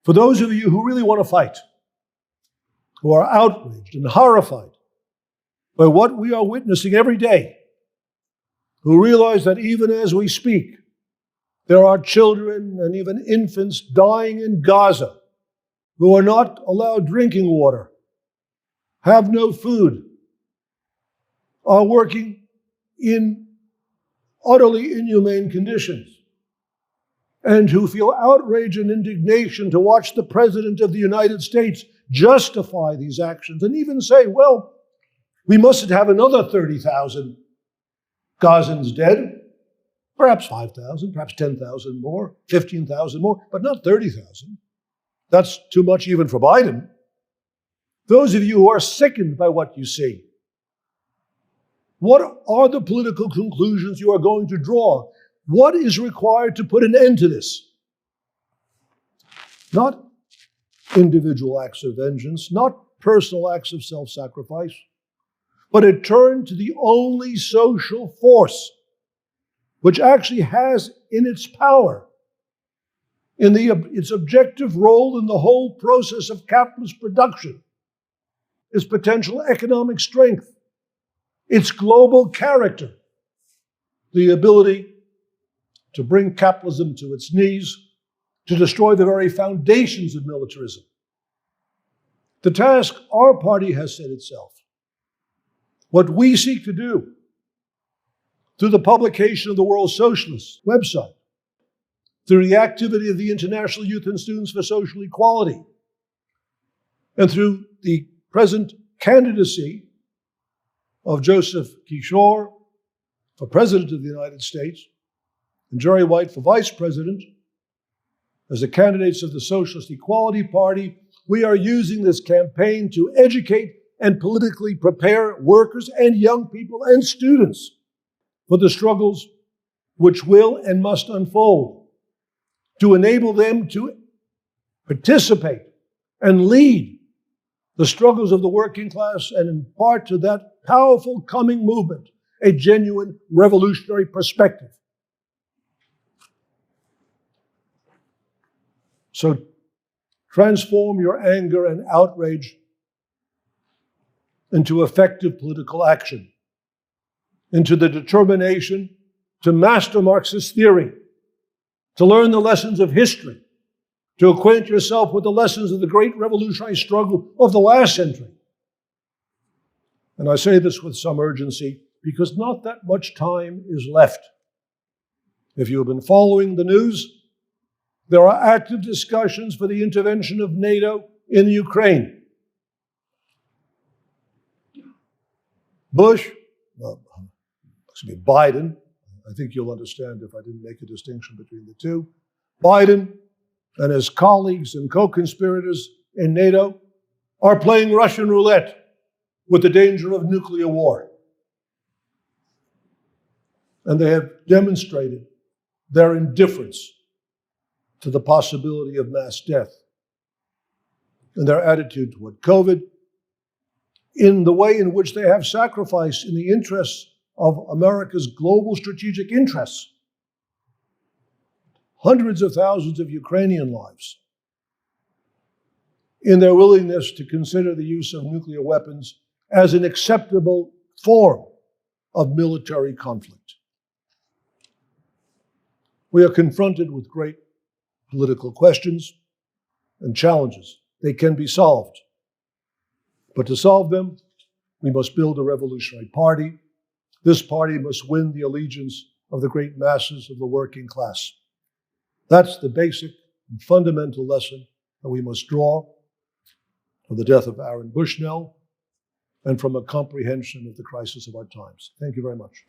For those of you who really want to fight, who are outraged and horrified by what we are witnessing every day, who realize that even as we speak, there are children and even infants dying in Gaza who are not allowed drinking water, have no food, are working in utterly inhumane conditions, and who feel outrage and indignation to watch the President of the United States justify these actions and even say, well, we mustn't have another 30,000 Gazans dead, perhaps 5,000, perhaps 10,000 more, 15,000 more, but not 30,000. That's too much even for Biden. Those of you who are sickened by what you see, what are the political conclusions you are going to draw? What is required to put an end to this? Not individual acts of vengeance, not personal acts of self-sacrifice, but a turn to the only social force which actually has in its power, in its objective role in the whole process of capitalist production, its potential economic strength, its global character, the ability to bring capitalism to its knees, to destroy the very foundations of militarism. The task our party has set itself, what we seek to do through the publication of the World Socialist website, through the activity of the International Youth and Students for Social Equality, and through the present candidacy of Joseph Kishore for President of the United States and Jerry White for Vice President, as the candidates of the Socialist Equality Party, we are using this campaign to educate and politically prepare workers and young people and students for the struggles which will and must unfold, to enable them to participate and lead the struggles of the working class and impart to that powerful coming movement a genuine revolutionary perspective. So transform your anger and outrage into effective political action, into the determination to master Marxist theory, to learn the lessons of history, to acquaint yourself with the lessons of the great revolutionary struggle of the last century. And I say this with some urgency because not that much time is left. If you have been following the news, there are active discussions for the intervention of NATO in Ukraine. Biden, I think you'll understand if I didn't make a distinction between the two. Biden and his colleagues and co-conspirators in NATO are playing Russian roulette with the danger of nuclear war. And they have demonstrated their indifference to the possibility of mass death and their attitude toward COVID, in the way in which they have sacrificed in the interests of America's global strategic interests hundreds of thousands of Ukrainian lives, in their willingness to consider the use of nuclear weapons as an acceptable form of military conflict. We are confronted with great political questions and challenges. They can be solved. But to solve them, we must build a revolutionary party. This party must win the allegiance of the great masses of the working class. That's the basic and fundamental lesson that we must draw from the death of Aaron Bushnell and from a comprehension of the crisis of our times. Thank you very much.